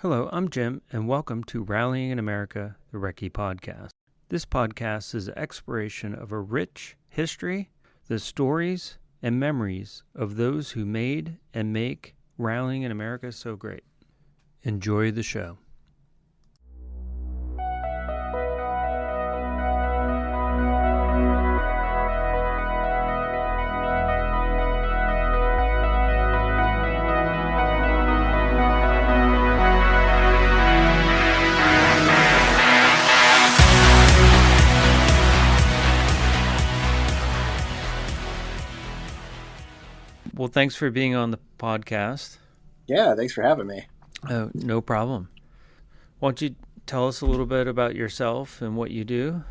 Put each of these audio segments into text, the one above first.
Hello, I'm Jim, and welcome to Rallying in America, the Recce Podcast. This podcast is an exploration of a rich history, the stories and memories of those who made and make Rallying in America so great. Enjoy the show. Well, thanks for being on the podcast. Yeah, thanks for having me. No problem. Why don't you tell us a little bit about yourself and what you do?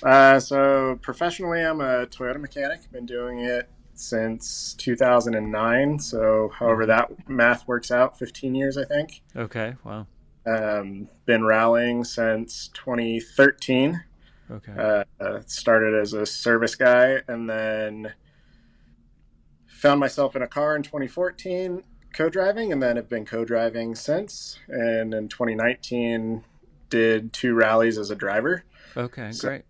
So professionally, I'm a Toyota mechanic. Been doing it since 2009. So however that math works out, 15 years, I think. Okay, wow. Been rallying since 2013. Okay. Started as a service guy and then found myself in a car in 2014 co-driving, and then have been co-driving since. And in 2019 did 2 rallies as a driver. Okay, So great.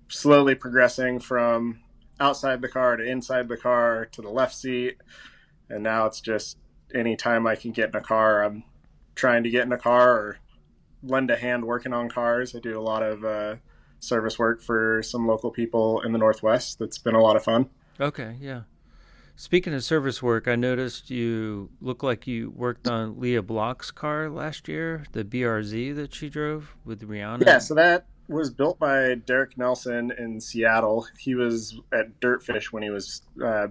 slowly progressing from outside the car to inside the car to the left seat, and now it's just anytime I can get in a car, I'm trying to get in a car or lend a hand working on cars. I do a lot of service work for some local people in the Northwest. That's been a lot of fun. Okay, yeah. Speaking of service work, I noticed you look like you worked on Leah Block's car last year, the BRZ that she drove with Rihanna. Yeah, so that was built by Derek Nelson in Seattle. He was at Dirtfish when he was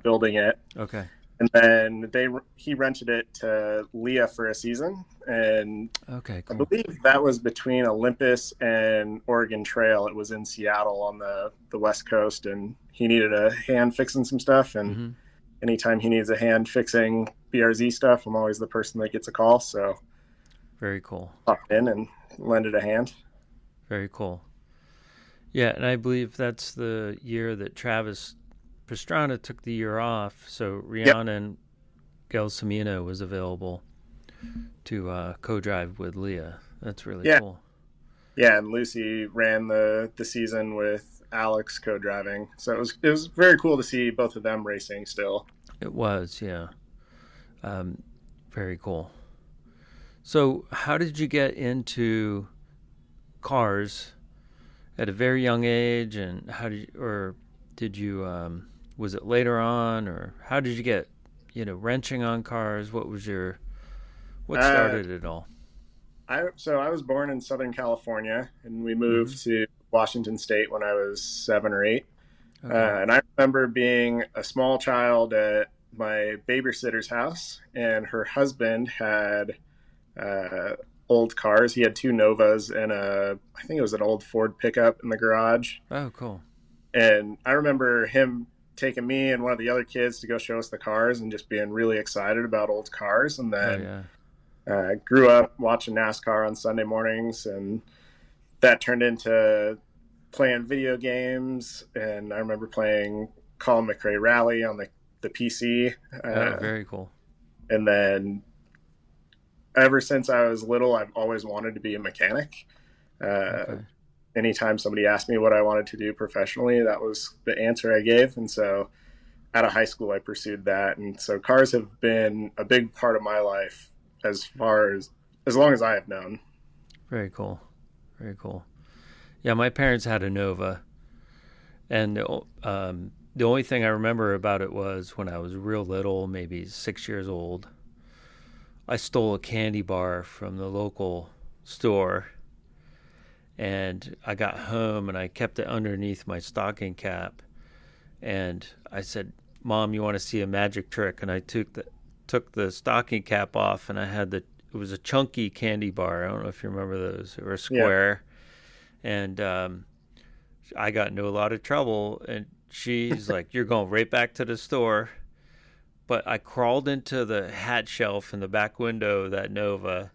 building it. Okay. And then he rented it to Leah for a season. And okay, cool. I believe that was between Olympus and Oregon Trail. It was in Seattle on the West Coast, and he needed a hand fixing some stuff. And anytime he needs a hand fixing BRZ stuff, I'm always the person that gets a call. So very cool. Popped in and lended a hand. Very cool. Yeah, and I believe that's the year that Travis Pastrana took the year off, so Rihanna and Gelsomino was available to co-drive with Leah. That's really cool. Yeah, and Lucy ran the season with Alex co-driving, so it was very cool to see both of them racing still. It was, yeah. Very cool. So how did you get into cars at a very young age, and did you was it later on, or how did you get wrenching on cars? What started it all? So I was born in Southern California, and we moved to Washington State when I was 7 or 8. Okay. And I remember being a small child at my babysitter's house, and her husband had old cars. He had 2 Novas and I think it was an old Ford pickup in the garage. Oh, cool. And I remember him taking me and one of the other kids to go show us the cars and just being really excited about old cars. And then grew up watching NASCAR on Sunday mornings, and that turned into playing video games. And I remember playing Colin McRae Rally on the PC. Very cool. And then ever since I was little, I've always wanted to be a mechanic. Anytime somebody asked me what I wanted to do professionally, that was the answer I gave. And so out of high school, I pursued that. And so cars have been a big part of my life as long as I have known. Very cool. Very cool. Yeah, my parents had a Nova, and the only thing I remember about it was when I was real little, maybe 6 years old, I stole a candy bar from the local store, and I got home and I kept it underneath my stocking cap, and I said, "Mom, you want to see a magic trick?" And I took the stocking cap off, and I had it was a chunky candy bar. I don't know if you remember those. They were square. Yeah. And I got into a lot of trouble, and she's like, "You're going right back to the store." But I crawled into the hat shelf in the back window of that Nova,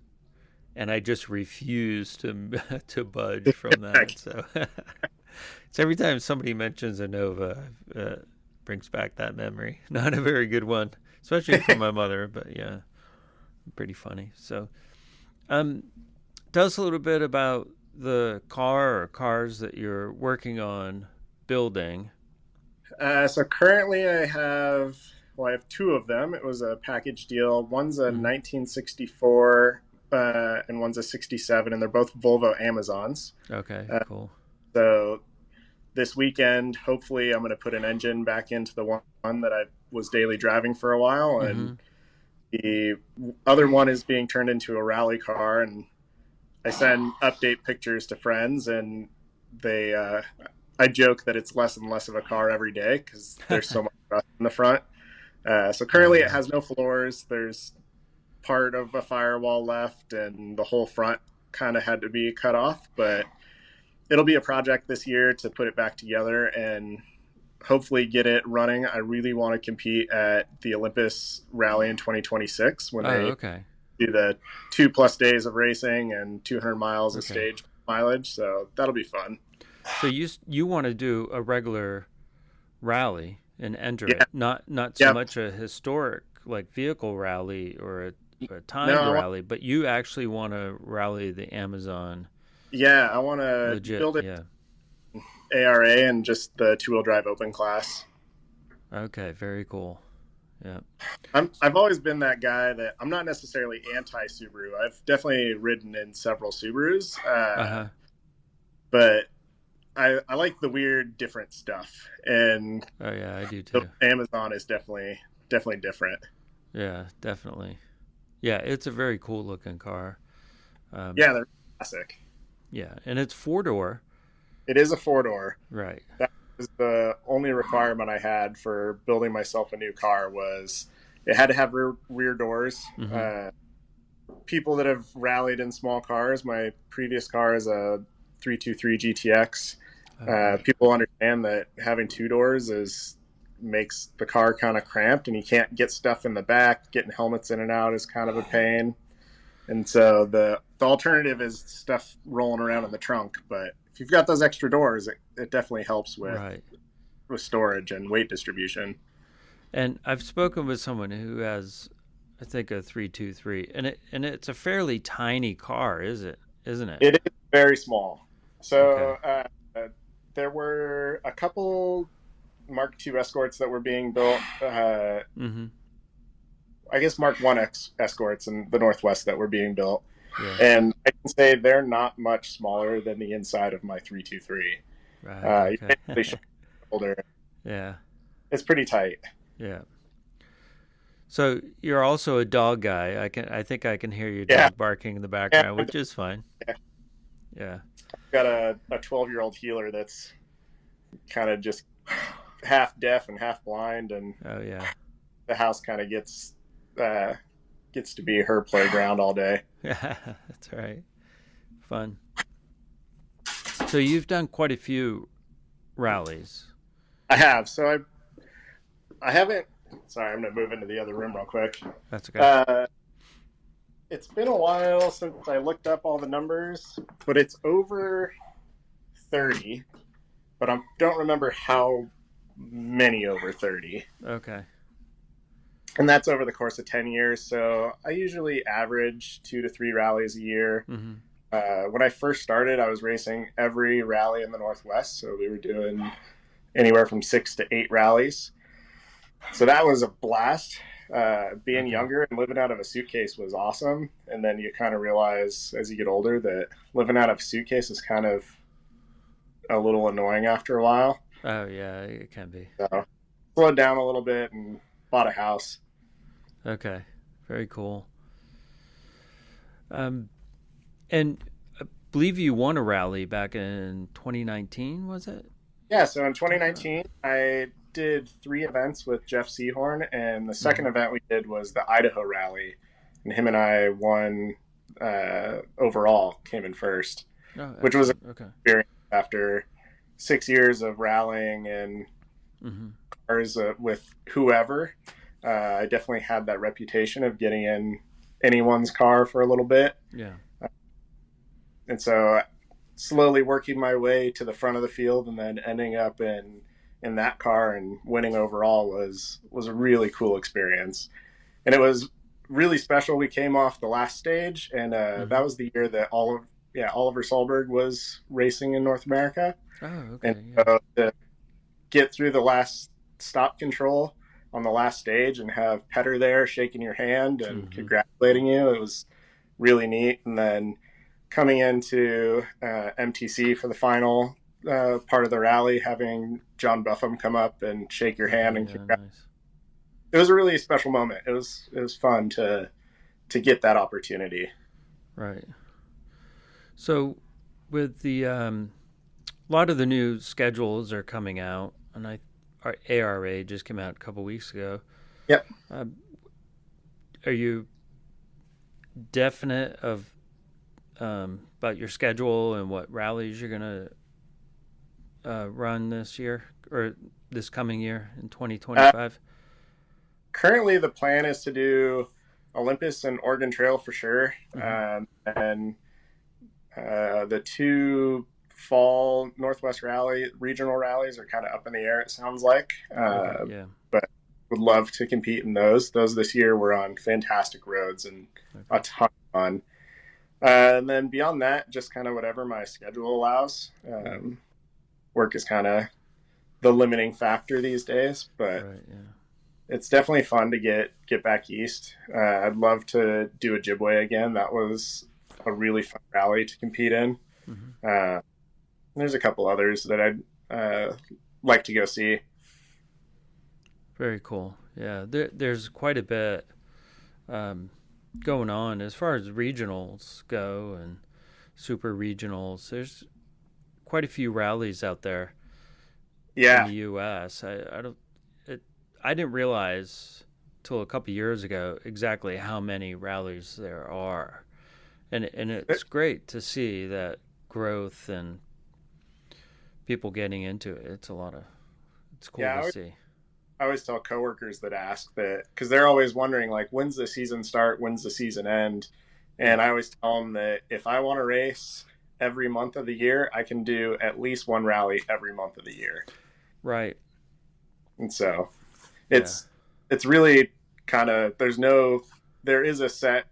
and I just refused to budge from that. So every time somebody mentions a Nova, brings back that memory. Not a very good one, especially for my mother, but yeah, pretty funny. So Um, Tell us a little bit about the car or cars that you're working on building. So currently I have two of them. It was a package deal. One's a Hmm. 1964 and one's a 67, and they're both Volvo Amazons. Okay, Uh, cool. so this weekend, hopefully, I'm going to put an engine back into the one that I was daily driving for a while, and Hmm. the other one is being turned into a rally car. And I send update pictures to friends, and they I joke that it's less and less of a car every day because there's so much rust in the front. So Oh currently, it yeah. has no floors. There's part of a firewall left, and the whole front kind of had to be cut off. But it'll be a project this year to put it back together and hopefully get it running. I really want to compete at the Olympus Rally in 2026 when Oh, they okay. do the 2+ days of racing and 200 miles of Okay. stage mileage. So that'll be fun. So you want to do a regular rally and enter Yeah. it, not so Yep. much a historic like vehicle rally or a timed No. rally, but you actually want to rally the Amazon Yeah. I want to legit. build it Yeah. ARA and just the 2-wheel drive open class. Okay. Very cool. Yeah. I've always been that guy that I'm not necessarily anti Subaru. I've definitely ridden in several Subarus, Uh huh. but I like the weird, different stuff, and Oh yeah, I do the too. Amazon is definitely different. Yeah, definitely. Yeah, it's a very cool looking car. Um, Yeah, they're classic. yeah, and it's 4 door. It is a 4-door. Right. That was the only requirement I had for building myself a new car was it had to have rear doors. Mm-hmm. People that have rallied in small cars, my previous car is a 323 GTX. Okay. People understand that having two doors is makes the car kind of cramped, and you can't get stuff in the back. Getting helmets in and out is kind of a pain, and so the alternative is stuff rolling around in the trunk. But if you've got those extra doors, it definitely helps Right. with storage and weight distribution. And I've spoken with someone who has, I think, a 323, and it's a fairly tiny car, isn't it? It is very small. Okay. So there were a couple Mark II escorts that were being built. Mm-hmm. I guess Mark One escorts in the Northwest that were being built, Yeah. and I can say they're not much smaller than the inside of my 323. Right. You Okay. basically shoulder. Yeah. It's pretty tight. Yeah. So you're also a dog guy. I think I can hear your Yeah, dog barking in the yeah. background, which is fine. I've Yeah. got a 12-year-old healer that's kind of just half deaf and half blind, and Oh yeah. the house kind of uh, gets to be her playground all day. Yeah. That's right. Fun. So you've done quite a few rallies. I have. So I haven't. Sorry, I'm gonna move into the other room real quick. That's okay. Uh, it's been a while since I looked up all the numbers, but it's over 30. But I don't remember how many over 30. Okay. And that's over the course of 10 years. So I usually average 2 to 3 rallies a year. Mm-hmm. When I first started, I was racing every rally in the Northwest. So we were doing anywhere from 6 to 8 rallies. So that was a blast. Being Okay. younger and living out of a suitcase was awesome. And then you kind of realize as you get older that living out of a suitcase is kind of a little annoying after a while. Oh yeah, it can be. So slowed down a little bit and bought a house. Okay. Very cool. Um, and I believe you won a rally back in 2019, was it? Yeah, so in 2019, I did 3 events with Jeff Seahorn, and the Mm-hmm. second event we did was the Idaho Rally, and him and I won overall, came in first, Oh, which was an excellent. Okay. experience after 6 years of rallying in Mm-hmm. cars with whoever. I definitely had that reputation of getting in anyone's car for a little bit, Yeah. and so slowly working my way to the front of the field and then ending up in that car and winning overall was a really cool experience. And it was really special. We came off the last stage, and Mm-hmm. that was the year that Oliver Solberg was racing in North America. Oh, And okay, yeah. so to get through the last stop control on the last stage and have Petter there shaking your hand and Mm-hmm. congratulating you, it was really neat. And then coming into MTC for the final part of the rally, having John Buffum come up and shake your hand Oh, and yeah, congratulate. nice. It was a really special moment. It was fun to get that opportunity. Right. So, with the a lot of the new schedules are coming out, and our ARA just came out a couple weeks ago. Yep. Um, are you definite of about your schedule and what rallies you're gonna run this year or this coming year in Uh, 2025? Currently, the plan is to do Olympus and Oregon Trail for sure, Mm-hmm. and the two fall Northwest Rally regional rallies are kind of up in the air. It sounds like, Okay, yeah. but would love to compete in those. Those this year were on fantastic roads and a Okay. ton of fun. And then beyond that, just kind of whatever my schedule allows. Right. Work is kind of the limiting factor these days, but Right. Yeah. it's definitely fun to get back east. I'd love to do a Ojibwe again. That was a really fun rally to compete in. Mm-hmm. Uh, there's a couple others that I'd like to go see. Very cool. Yeah. There's quite a bit um, going on as far as regionals go and super regionals. There's quite a few rallies out there in Yeah, the U.S. I don't it, I didn't realize till a couple years ago exactly how many rallies there are, and it's great to see that growth and people getting into it. It's cool yeah. to see. I always tell coworkers that ask that because they're always wondering like when's the season start, when's the season end, Yeah. and I always tell them that if I want to race every month of the year, I can do at least one rally every month of the year. Right. And so Yeah. it's really kind of there is a set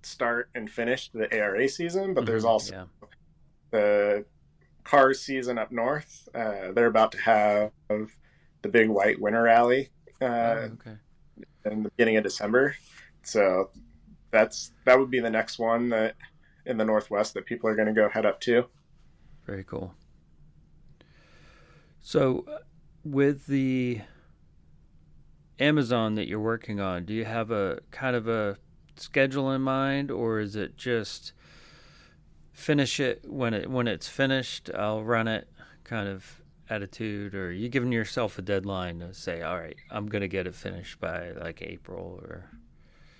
start and finish to the ARA season, but there's Mm-hmm. also Yeah. the cars season up north. They're about to have the big white winter rally Oh, uh, okay. in the beginning of December. So that would be the next one that in the Northwest that people are going to go head up to. Very cool. So, with the Amazon that you're working on, do you have a kind of a schedule in mind, or is it just finish it when it's finished? I'll run it kind of attitude, or are you giving yourself a deadline to say, all right, I'm gonna get it finished by like April or?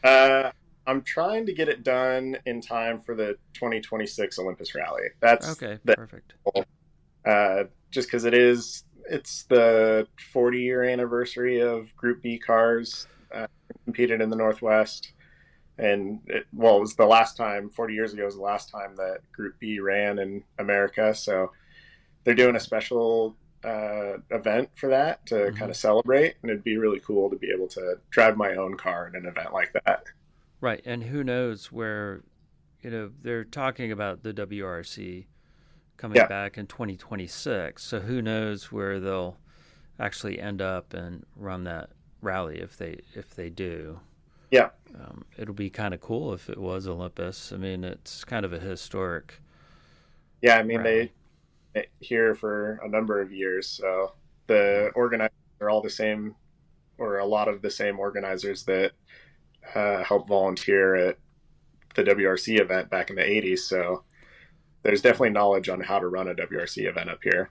Uh, I'm trying to get it done in time for the 2026 Olympus Rally. That's Okay, the perfect. goal. Just because it's the 40-year anniversary of Group B cars competed in the Northwest. And it was the last time, 40 years ago was the last time that Group B ran in America. So they're doing a Right. special event for that to Mm-hmm. kind of celebrate. And it'd be really cool to be able to drive my own car in an event like that. Right, and who knows where, they're talking about the WRC coming Yeah. back in 2026. So who knows where they'll actually end up and run that rally if they do. Yeah. It'll be kind of cool if it was Olympus. I mean, it's kind of a historic Yeah. I mean, rally. here for a number of years. So the Right. organizers are all the same, or a lot of the same organizers that helped volunteer at the WRC event back in the 80s. So there's definitely Right. knowledge on how to run a WRC event up here.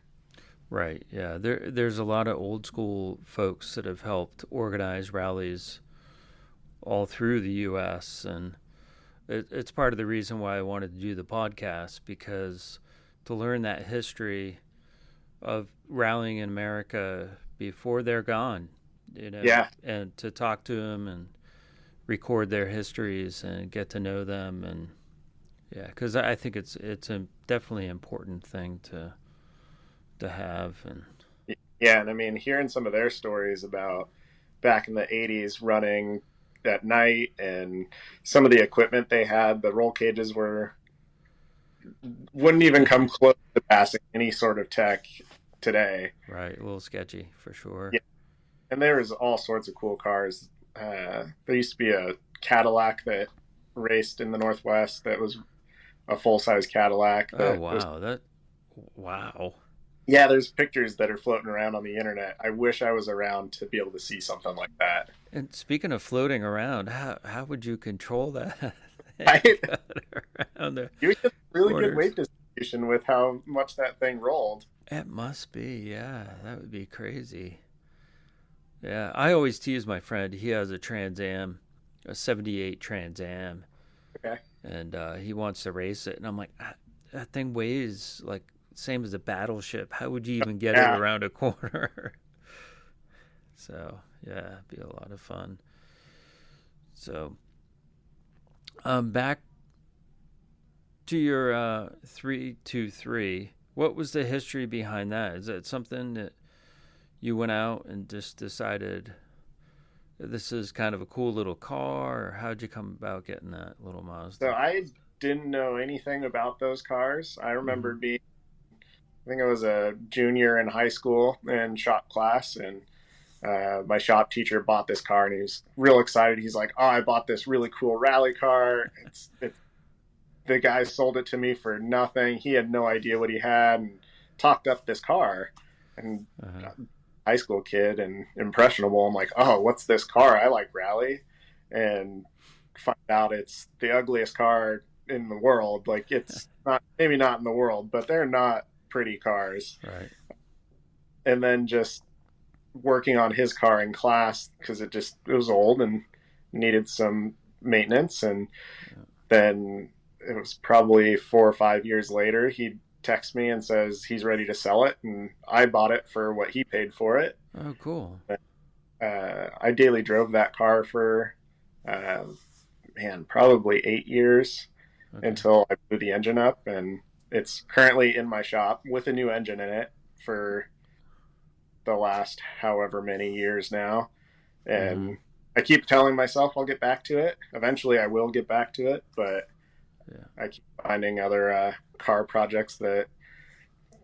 Right. Yeah. There's a lot of old school folks that have helped organize rallies all through the U.S. and it's part of the reason why I wanted to do the podcast because to learn that history of rallying in America before they're gone, Yeah. and to talk to them and record their histories and get to know them and yeah, because I think it's a definitely important thing to have and Yeah. And I mean, hearing some of their stories about back in the 80s running at night, and some of the equipment they had, the roll cages wouldn't even come close to passing any sort of tech today. Right, a little sketchy for sure. Yeah, and there was all sorts of cool cars. There used to be a Cadillac that raced in the Northwest that was a full size Cadillac Oh that was. wow, wow. Yeah, there's pictures that are floating around on the internet. I wish I was around to be able to see something like that. And speaking of floating around, how would you control that? I, Around the you get really good corners. weight distribution with how much that thing rolled. It must be, yeah. That would be crazy. Yeah, I always tease my friend. He has a Trans Am, a '78 Trans Am, Okay. and he wants to race it. And I'm like, that thing weighs like same as a battleship. How would you even get it Yeah. around a corner? So yeah, it'd be a lot of fun. So back to your 323. What was the history behind that? Is that something that you went out and just decided this is kind of a cool little car, or how'd you come about getting that little So Mazda? I didn't know anything about those cars. I Mm-hmm. remember I think I was a junior in high school in shop class, and my shop teacher bought this car, and he was real excited. He's like, "Oh, I bought this really cool rally car. It's the guy sold it to me for nothing. He had no idea what he had, and talked up this car." And Uh-huh. high school kid and impressionable, I'm like, "Oh, what's this car? I like rally," and find out it's the ugliest car in the world. Like, it's not, maybe not in the world, but they're not pretty cars. Right. And then just working on his car in class because it was old and needed some maintenance. And Yeah. then it was probably 4 or 5 years later, he texts me and says he's ready to sell it, and I bought it for what he paid for it. Oh, cool. I daily drove that car for uh, man, probably 8 years Okay. until I blew the engine up, and it's currently in my shop with a new engine in it for the last however many years now. Mm-hmm. And I keep telling myself I'll get back to it. Eventually, I will get back to it, but Yeah. I keep finding other car projects that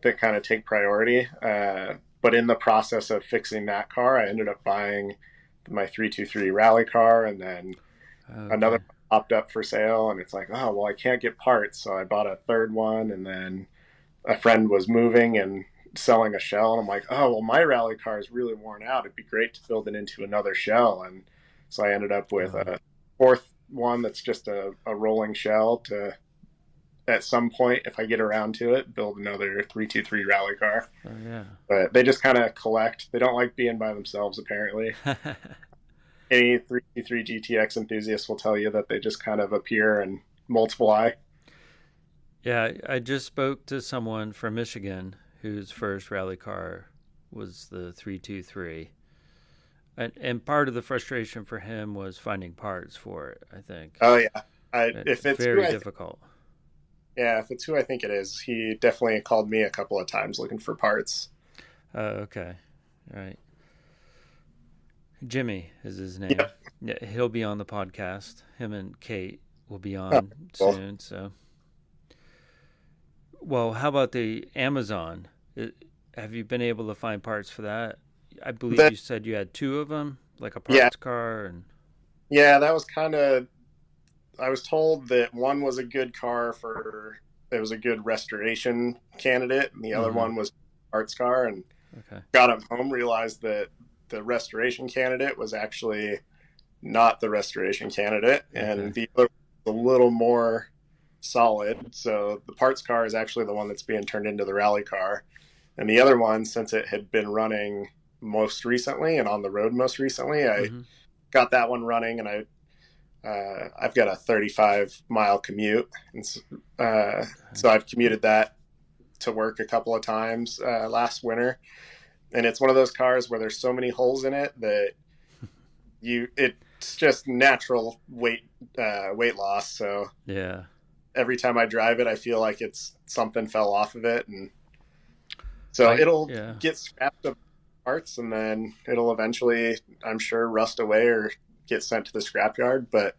kind of take priority. But in the process of fixing that car, I ended up buying my 323 rally car, and then another Okay. popped up for sale, and it's like, oh well, I can't get parts, so I bought a third one. And then a friend was moving and selling a shell, and I'm like, oh well, my rally car is really worn out, it'd be great to build it into another shell. And so I ended up with Uh-huh. a fourth one that's just a rolling shell to, at some point, if I get around to it, build another 323 rally car. Oh yeah. But they just kind of collect. They don't like being by themselves, apparently. Any 323 GTX enthusiast will tell you that they just kind of appear and multiply. Yeah, I just spoke to someone from Michigan whose first rally car was the 323. And part of the frustration for him was finding parts for it, I think. Oh yeah, And if it's who very I think, difficult. yeah, if it's who I think it is, he definitely called me a couple of times looking for parts. Okay. Right. Jimmy is his name. Yep. Yeah, he'll be on the podcast. Him and Kate will be Oh, on cool. soon. So, well, how about the Amazon? Have you been able to find parts for that? I believe That you said you had two of them, like a yeah, parts car, and yeah, that was kind of. I was told that one was a good car for. It was a good restoration candidate, and the other mm-hmm. one was parts car. And Okay, got him home, realized that the restoration candidate was actually not the restoration candidate, okay, and the other was a little more solid. So the parts car is actually the one that's being turned into the rally car. And the other one, since it had been running most recently and on the road most recently, I mm-hmm. got that one running, and I've got a 35-mile commute, and Okay. so I've commuted that to work a couple of times last winter. And it's one of those cars where there's so many holes in it that it's just natural weight loss. So Yeah, every time I drive it, I feel like it's something fell off of it, and so I it'll yeah. get scrapped up parts, and then it'll eventually, I'm sure, rust away or get sent to the scrapyard. But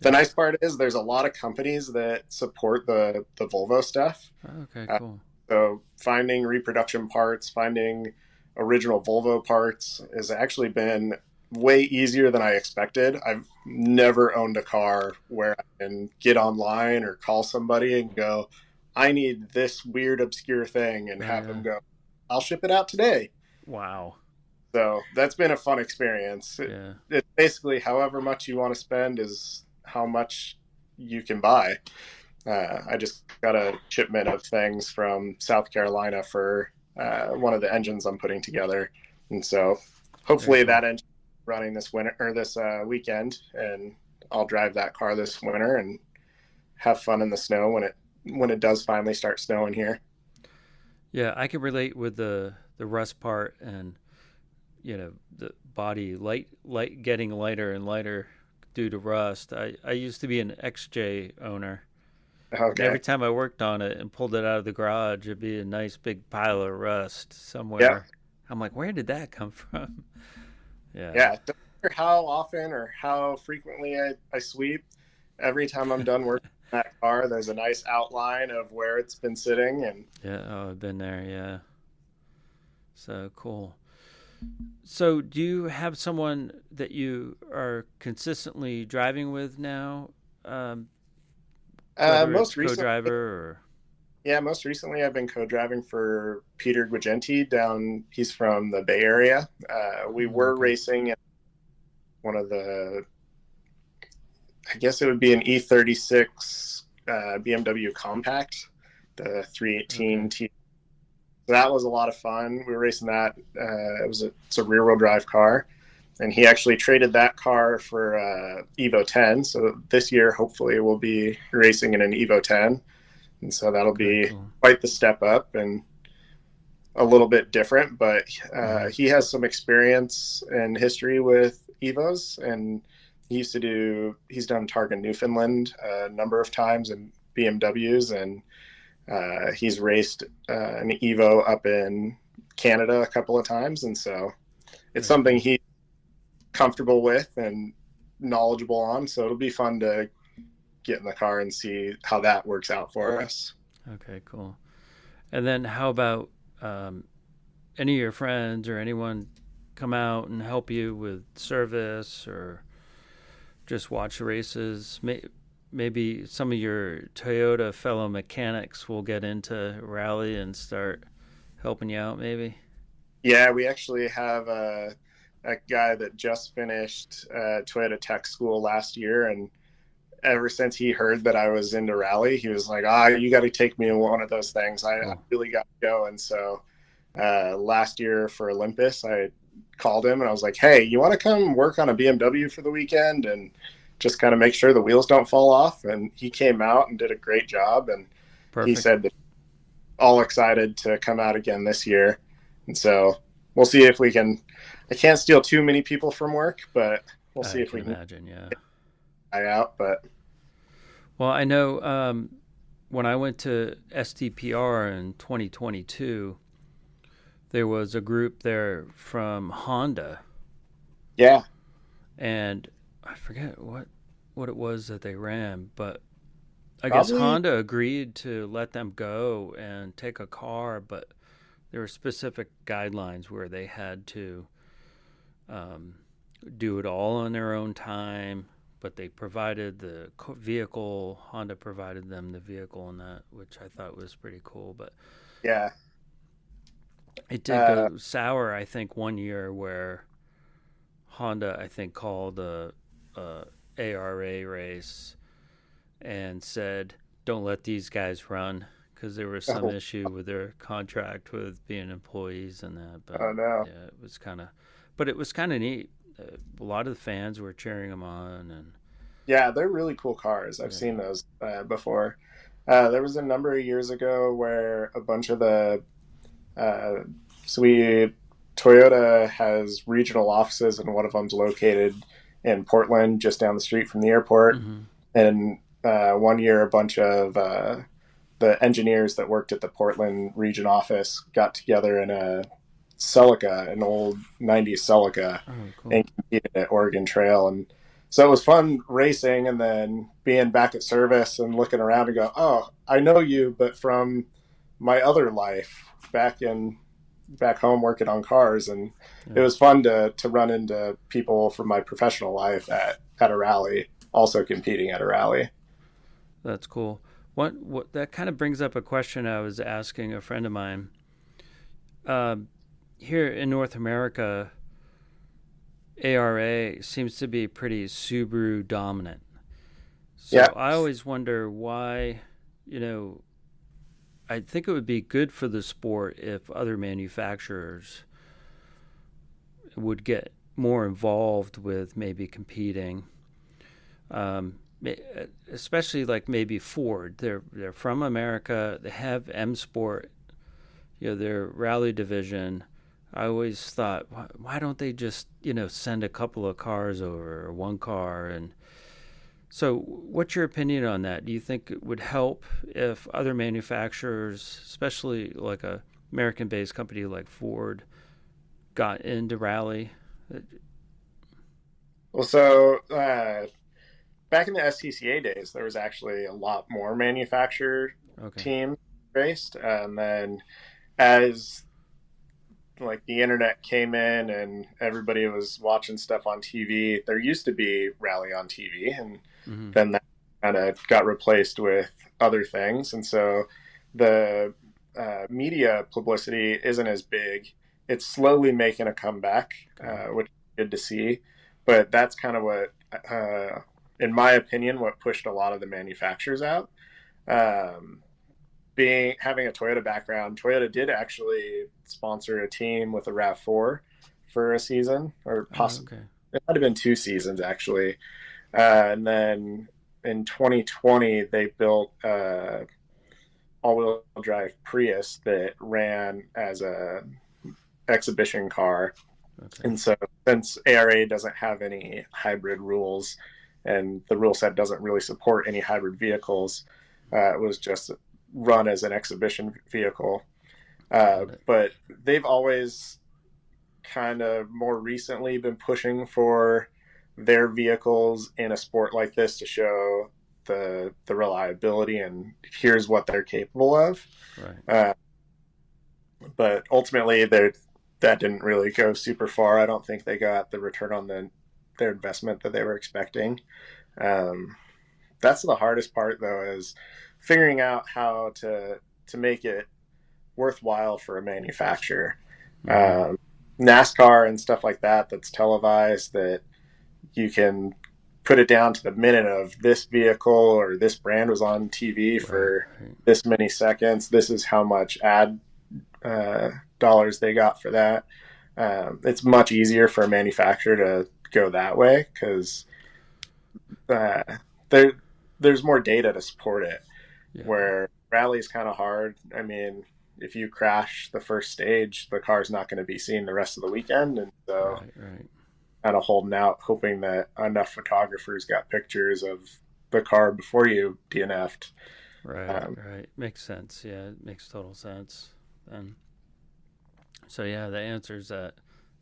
the Yeah. nice part is there's a lot of companies that support the Volvo stuff. Okay, Uh, cool. so finding reproduction parts, finding original Volvo parts has actually been way easier than I expected. I've never owned a car where I can get online or call somebody and go, I need this weird, obscure thing, and Oh have yeah. them go, I'll ship it out today. Wow. So that's been a fun experience. Yeah. It's basically however much you want to spend is how much you can buy. I just got a shipment of things from South Carolina for one of the engines I'm putting together, and so Very hopefully cool. that engine running this winter or this weekend, and I'll drive that car this winter and have fun in the snow when it does finally start snowing here. Yeah, I can relate with the rust part, and the body light getting lighter and lighter due to rust. I used to be an XJ owner, and every Okay, time I worked on it and pulled it out of the garage, it'd be a nice big pile of rust yeah, somewhere. I'm like, where did that come from? Yeah. yeah. Don't matter how often or how frequently I sweep. Every time I'm done working on that car, there's a nice outline of where it's been sitting, and Yeah. Oh, I've been there. Yeah. So cool. So, do you have someone that you are consistently driving with now? Um, whether it's most recently. co-driver or Yeah, most recently I've been co-driving for Peter Guigenti down. He's from the Bay Area. We oh, were okay, racing in one of the, I guess it would be an E36 BMW Compact, the okay, 318 T. So that was a lot of fun. We were racing that. It's a rear-wheel drive car, and he actually traded that car for Evo 10. So this year, hopefully, we'll be racing in an Evo 10, and so that'll okay, be cool. quite the step up and a little bit different, but Hmm. he has some experience and history with Evos, and he's done Targa Newfoundland a number of times in BMWs, and he's raced an Evo up in Canada a couple of times, and so it's Very something cool. he's comfortable with and knowledgeable on. So it'll be fun to get in the car and see how that works out for us. Okay, cool. And then how about um, any of your friends or anyone come out and help you with service or just watch the races? Maybe some of your Toyota fellow mechanics will get into rally and start helping you out. Maybe. Yeah, we actually have a guy that just finished Toyota Tech School last year, and ever since he heard that I was into rally, he was like, "Ah, you got to take me to one of those things. I Cool. really got to go." And so last year for Olympus, I called him and I was like, "Hey, you want to come work on a BMW for the weekend and just kind of make sure the wheels don't fall off?" And he came out and did a great job. And he Perfect. said that all excited to come out again this year. And so we'll see if we can. I can't steal too many people from work, but we'll see I if can we can imagine. Yeah. try out. But Well, I know when I went to STPR in 2022, there was a group there from Honda, yeah, and I forget what it was that they ran, but I guess probably Honda agreed to let them go and take a car, but there were specific guidelines where they had to um, do it all on their own time. But they provided the vehicle. Honda provided them the vehicle and that, which I thought was pretty cool. But yeah. it did Uh, go sour, I think, one year where Honda, I think, called a ARA race and said, "Don't let these guys run," because there was some oh, issue with their contract with being employees and that. But oh no. yeah, it was kind of neat. A lot of the fans were cheering them on, and Yeah, they're really cool cars. I've yeah, seen those before. There was a number of years ago where a bunch of the uh, so we Toyota has regional offices, and one of them's located in Portland, just down the street from the airport. mm-hmm. And one year, a bunch of the engineers that worked at the Portland region office got together in a Celica, an old '90s Celica, Oh, cool. and competed at Oregon Trail. And So it was fun racing and then being back at service and looking around and go, oh, I know you, but from my other life back home working on cars. And it Yeah, was fun to run into people from my professional life at a rally, also competing at a rally. that's cool. What that kind of brings up a question I was asking a friend of mine. Uh, Here in North America, ARA seems to be pretty Subaru dominant. So Yeah. I always wonder why, you know, I think it would be good for the sport if other manufacturers would get more involved with maybe competing. Um, Especially like maybe Ford. They're from America. They have M Sport, their rally division. I always thought, why don't they just send a couple of cars over or one car? And so, what's your opinion on that? Do you think it would help if other manufacturers, especially like a American-based company like Ford, got into rally? Well, so back in the SCCA days, there was actually a lot more manufacturer Okay. teams raced. And then as like the internet came in and everybody was watching stuff on TV, there used to be rally on TV, and Mm-hmm. then that kind of got replaced with other things. And so the media publicity isn't as big. It's slowly making a comeback, Okay. which is good to see. But that's kind of what, in my opinion, what pushed a lot of the manufacturers out. Um, having a Toyota background, Toyota did actually sponsor a team with a RAV4 for a season, or possibly Okay. it might have been 2 seasons actually. And then in 2020, they built all-wheel drive Prius that ran as a exhibition car. Okay. And so since ARA doesn't have any hybrid rules and the rule set doesn't really support any hybrid vehicles, it was just run as an exhibition vehicle. Got it. But they've always kind of more recently been pushing for their vehicles in a sport like this to show the reliability and here's what they're capable of. Right. But ultimately, that didn't really go super far. I don't think they got the return on their investment that they were expecting. Um, that's the hardest part, though, is figuring out how to make it worthwhile for a manufacturer. Mm-hmm. NASCAR and stuff like that, that's televised, that you can put it down to the minute of this vehicle or this brand was on TV Right. for Right. this many seconds. This is how much ad dollars they got for that. It's much easier for a manufacturer to go that way because uh, there there's more data to support it. Yeah. Where rally is kind of hard. I mean, if you crash the first stage, the car's not going to be seen the rest of the weekend, and so Right. Right. kind of holding out, hoping that enough photographers got pictures of the car before you DNF'd. Right. Right. Makes sense. Yeah, it makes total sense. And so yeah, the answers that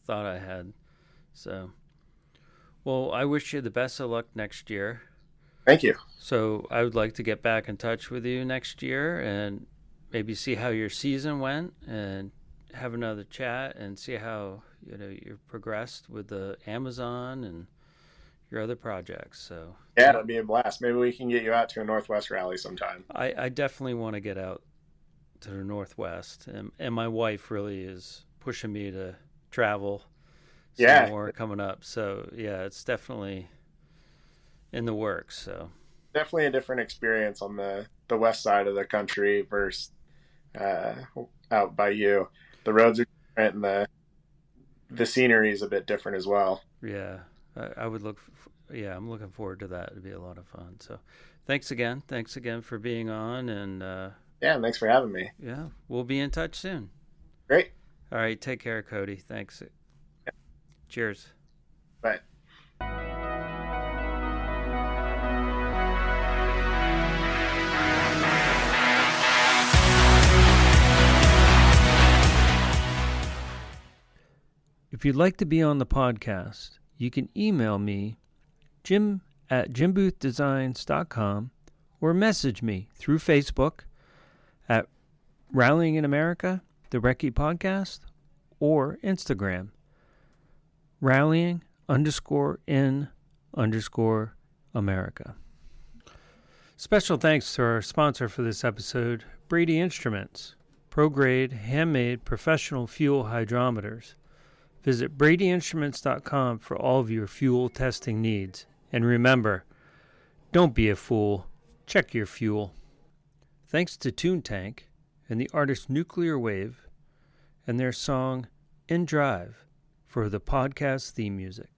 thought I had. So well, I wish you the best of luck next year. Thank you. So I would like to get back in touch with you next year and maybe see how your season went and have another chat and see how you've progressed with the Amazon and your other projects. So Yeah, yeah, it'd be a blast. Maybe we can get you out to a Northwest rally sometime. I definitely want to get out to the Northwest, and my wife really is pushing me to travel some Yeah, more coming up. So yeah, it's definitely in the works. So definitely a different experience on the west side of the country versus uh, out by you. The roads are different, and the scenery is a bit different as well. yeah, I would look. Yeah, I'm looking forward to that. It'd be a lot of fun. So, thanks again. Thanks again for being on, and Yeah, thanks for having me. yeah, we'll be in touch soon. Great. All right, take care, Cody. Thanks. Cheers. Bye. If you'd like to be on the podcast, you can email me jim@jimboothdesigns.com, or message me through Facebook at Rallying in America, the Recce Podcast, or Instagram, rallying_in_America. Special thanks to our sponsor for this episode, Brady Instruments, pro-grade, handmade, professional fuel hydrometers. Visit bradyinstruments.com for all of your fuel testing needs. And remember, don't be a fool. Check your fuel. Thanks to Toontank and the artist Nuclear Wave and their song In Drive for the podcast theme music.